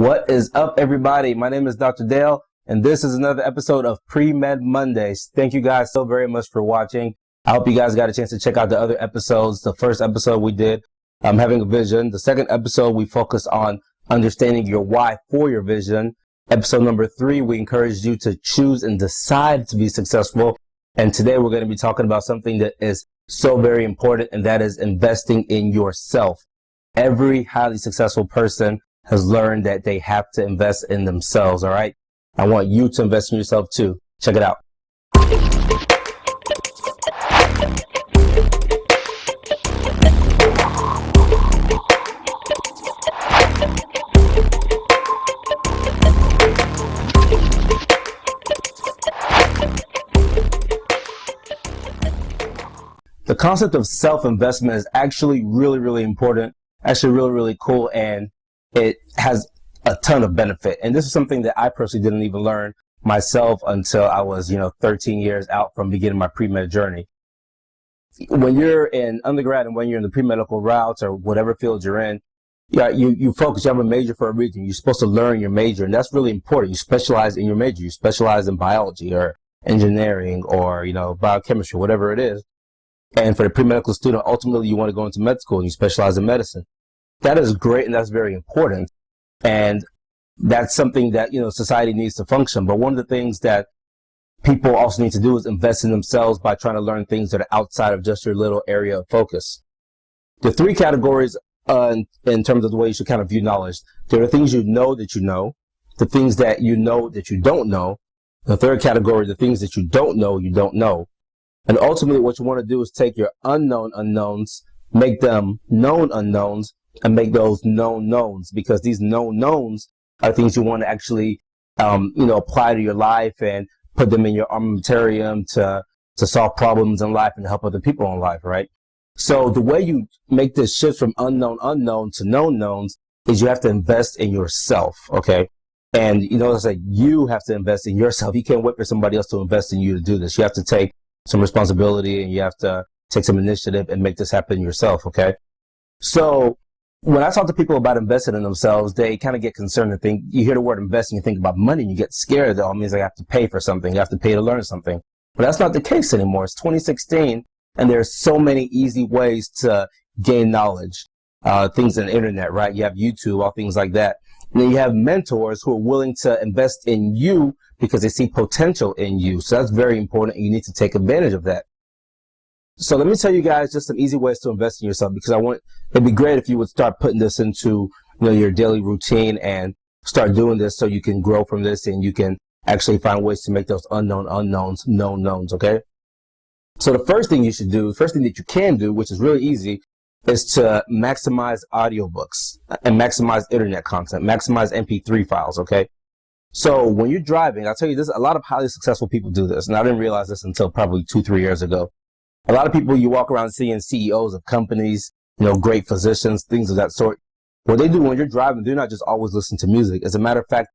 What is up, everybody? My name is Dr. Dale, and this is another episode of PreMed Mondays. Thank you guys so very much for watching. I hope you guys got a chance to check out the other episodes. The first episode we did, having a vision. The second episode, we focused on understanding your why for your vision. Episode number 3, we encouraged you to choose and decide to be successful. And today we're going to be talking about something that is so very important, and that is investing in yourself. Every highly successful person has learned that they have to invest in themselves, all right? I want you to invest in yourself too. Check it out. The concept of self-investment is actually really important, actually really cool, and it has a ton of benefit. And this is something that I personally didn't even learn myself until I was, 13 years out from beginning my pre-med journey. When you're in undergrad and when you're in the pre-medical routes or whatever field you're in, you focus, you have a major for a reason. You're supposed to learn your major, and that's really important. You specialize in your major. You specialize in biology or engineering or, biochemistry, whatever it is. And for the pre-medical student, ultimately you want to go into med school and you specialize in medicine. That is great, and that's very important. And that's something that, society needs to function. But one of the things that people also need to do is invest in themselves by trying to learn things that are outside of just your little area of focus. The 3 categories in terms of the way you should kind of view knowledge. There are things you know that you know, the things that you know that you don't know. The third category, the things that you don't know you don't know. And ultimately what you want to do is take your unknown unknowns, make them known unknowns, and make those known knowns, because these known knowns are things you want to actually, apply to your life and put them in your armamentarium to solve problems in life and help other people in life, right? So the way you make this shift from unknown unknown to known knowns is you have to invest in yourself, okay? And, it's like you have to invest in yourself. You can't wait for somebody else to invest in you to do this. You have to take some responsibility and you have to take some initiative and make this happen yourself, okay? So when I talk to people about investing in themselves, they kind of get concerned and think, you hear the word investing, you think about money, and you get scared that all means I have to pay for something, you have to pay to learn something. But that's not the case anymore. It's 2016, and there's so many easy ways to gain knowledge. Things on the internet, right? You have YouTube, all things like that. And then you have mentors who are willing to invest in you because they see potential in you. So that's very important, and you need to take advantage of that. So let me tell you guys just some easy ways to invest in yourself, because it'd be great if you would start putting this into, your daily routine and start doing this so you can grow from this and you can actually find ways to make those unknown unknowns known knowns, okay? So the first thing you should do, first thing that you can do, which is really easy, is to maximize audiobooks and maximize internet content, maximize MP3 files, okay? So when you're driving, I'll tell you this, a lot of highly successful people do this, and I didn't realize this until probably 2-3 years ago. A lot of people, you walk around seeing CEOs of companies, great physicians, things of that sort. What they do when you're driving, they're not just always listening to music. As a matter of fact,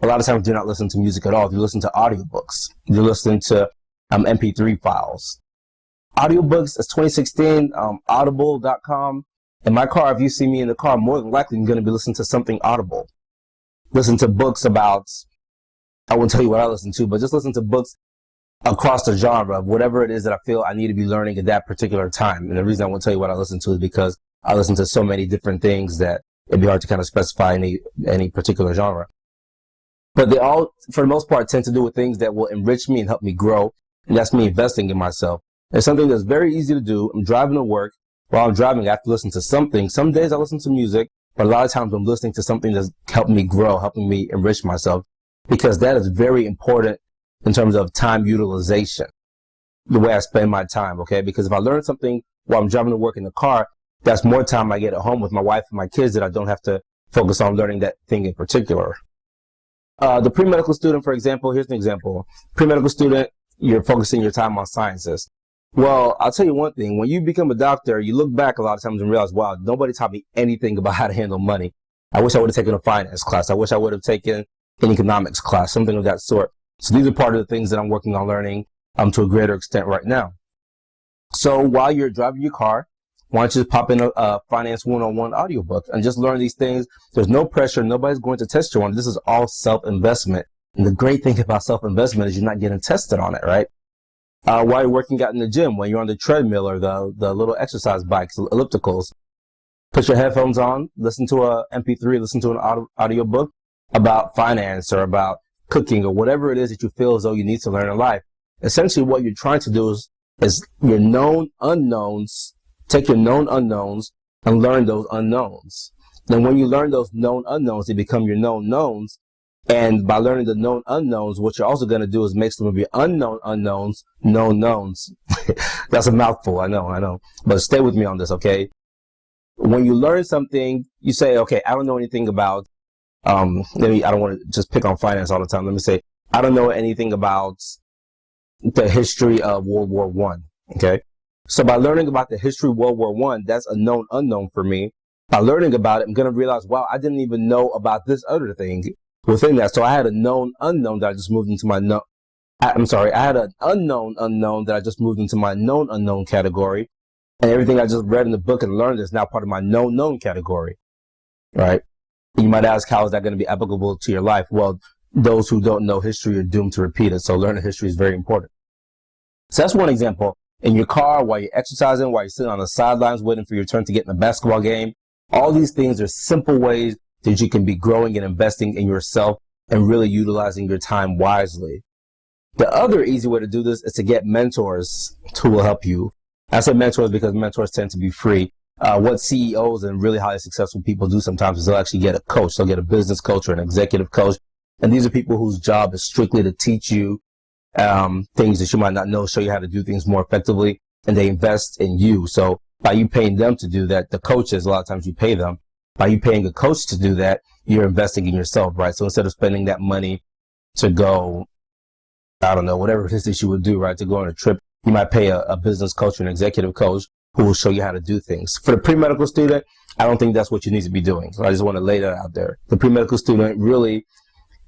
a lot of times they're not listening to music at all. They listen to audiobooks. They're listening to MP3 files. Audiobooks, it's 2016, audible.com. In my car, if you see me in the car, more than likely I'm going to be listening to something audible. Listen to books about, I won't tell you what I listen to, but just listen to books across the genre of whatever it is that I feel I need to be learning at that particular time. And the reason I won't tell you what I listen to is because I listen to so many different things that it'd be hard to kind of specify any particular genre. But they all, for the most part, tend to do with things that will enrich me and help me grow. And that's me investing in myself. It's something that's very easy to do. I'm driving to work. While I'm driving, I have to listen to something. Some days I listen to music, but a lot of times I'm listening to something that's helping me grow, helping me enrich myself, because that is very important in terms of time utilization, the way I spend my time, okay? Because if I learn something while I'm driving to work in the car, that's more time I get at home with my wife and my kids that I don't have to focus on learning that thing in particular. The pre-medical student, for example, here's an example. Pre-medical student, you're focusing your time on sciences. Well, I'll tell you one thing. When you become a doctor, you look back a lot of times and realize, wow, nobody taught me anything about how to handle money. I wish I would have taken a finance class. I wish I would have taken an economics class, something of that sort. So these are part of the things that I'm working on learning to a greater extent right now. So while you're driving your car, why don't you just pop in a Finance 101 audiobook and just learn these things? There's no pressure. Nobody's going to test you on it. This is all self-investment. And the great thing about self-investment is you're not getting tested on it, right? While you're working out in the gym, when you're on the treadmill or the little exercise bikes, ellipticals, put your headphones on, listen to a MP3, listen to an audiobook about finance or about cooking or whatever it is that you feel as though you need to learn in life. Essentially, what you're trying to do is your known unknowns, take your known unknowns and learn those unknowns. Then when you learn those known unknowns, they become your known knowns. And by learning the known unknowns, what you're also going to do is make some of your unknown unknowns known knowns. That's a mouthful, I know. But stay with me on this, okay? When you learn something, you say, okay, I don't know anything about, I don't want to just pick on finance all the time. Let me say, I don't know anything about the history of World War I, okay? So by learning about the history of World War I, that's a known unknown for me. By learning about it, I'm going to realize, wow, I didn't even know about this other thing within that. So I had a known unknown that I just moved into my I had an unknown unknown that I just moved into my known unknown category. And everything I just read in the book and learned is now part of my known category, right? You might ask, how is that going to be applicable to your life? Well, those who don't know history are doomed to repeat it. So learning history is very important. So that's one example. In your car, while you're exercising, while you're sitting on the sidelines waiting for your turn to get in a basketball game, all these things are simple ways that you can be growing and investing in yourself and really utilizing your time wisely. The other easy way to do this is to get mentors who will help you. I say mentors because mentors tend to be free. What CEOs and really highly successful people do sometimes is they'll actually get a coach. They'll get a business coach or an executive coach. And these are people whose job is strictly to teach you things that you might not know, show you how to do things more effectively, and they invest in you. So by you paying them to do that, the coaches, a lot of times you pay them. By you paying a coach to do that, you're investing in yourself, right? So instead of spending that money to go, I don't know, whatever it is that you would do, right, to go on a trip, you might pay a business coach or an executive coach who will show you how to do things. For the pre-medical student, I don't think that's what you need to be doing. So I just want to lay that out there. The pre-medical student, really,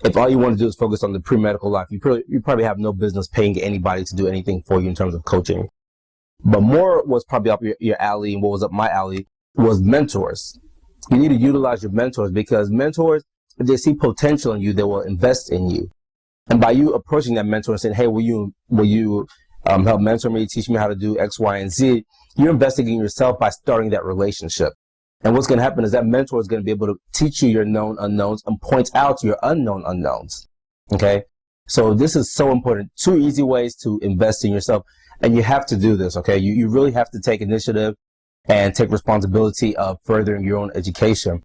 if all you want to do is focus on the pre-medical life, you probably have no business paying anybody to do anything for you in terms of coaching. But more was probably up your alley, and what was up my alley was mentors. You need to utilize your mentors, because mentors, if they see potential in you, they will invest in you. And by you approaching that mentor and saying, hey, will you help mentor me, teach me how to do X, Y, and Z, you're investing in yourself by starting that relationship. And what's going to happen is that mentor is going to be able to teach you your known unknowns and point out your unknown unknowns. Okay? So this is so important. 2 easy ways to invest in yourself. And you have to do this, okay? You really have to take initiative and take responsibility of furthering your own education.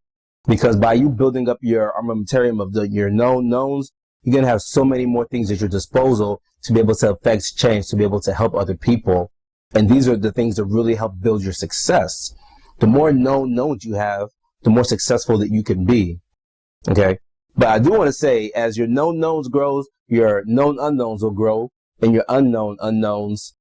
Because by you building up your armamentarium of your known knowns, you're going to have so many more things at your disposal to be able to affect change, to be able to help other people. And these are the things that really help build your success. The more known knowns you have, the more successful that you can be. Okay? But I do want to say, as your known knowns grows, your known unknowns will grow, and your unknown unknowns,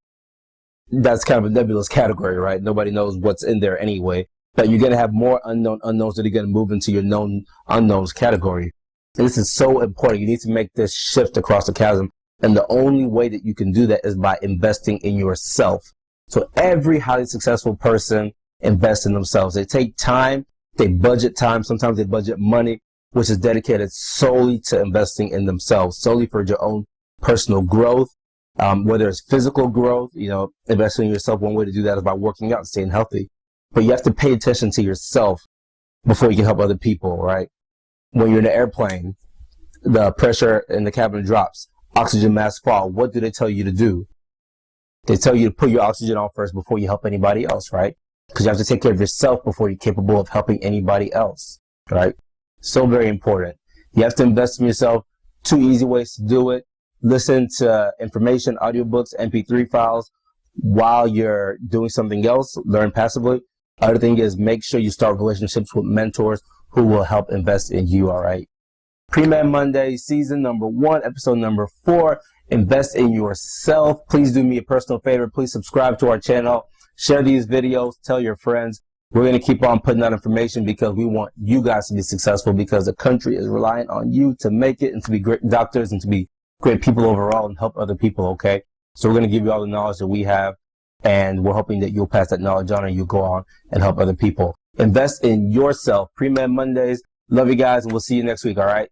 that's kind of a nebulous category, right? Nobody knows what's in there anyway. But you're going to have more unknown unknowns that are going to move into your known unknowns category. And this is so important. You need to make this shift across the chasm. And the only way that you can do that is by investing in yourself. So every highly successful person invests in themselves. They take time, they budget time, sometimes they budget money, which is dedicated solely to investing in themselves, solely for your own personal growth. Whether it's physical growth, investing in yourself, one way to do that is by working out and staying healthy. But you have to pay attention to yourself before you can help other people, right? When you're in an airplane, the pressure in the cabin drops, oxygen masks fall. What do they tell you to do? They tell you to put your oxygen on first before you help anybody else, right? Because you have to take care of yourself before you're capable of helping anybody else, right? So very important. You have to invest in yourself. 2 easy ways to do it. Listen to information, audiobooks, MP3 files while you're doing something else. Learn passively. Other thing is, make sure you start relationships with mentors who will help invest in you, all right? PreMed Monday, season number 1, episode number 4. Invest in yourself. Please do me a personal favor. Please subscribe to our channel. Share these videos. Tell your friends. We're going to keep on putting out information because we want you guys to be successful, because the country is relying on you to make it and to be great doctors and to be great people overall and help other people, okay? So we're going to give you all the knowledge that we have. And we're hoping that you'll pass that knowledge on and you'll go on and help other people. Invest in yourself. PreMed Mondays. Love you guys, and we'll see you next week, all right?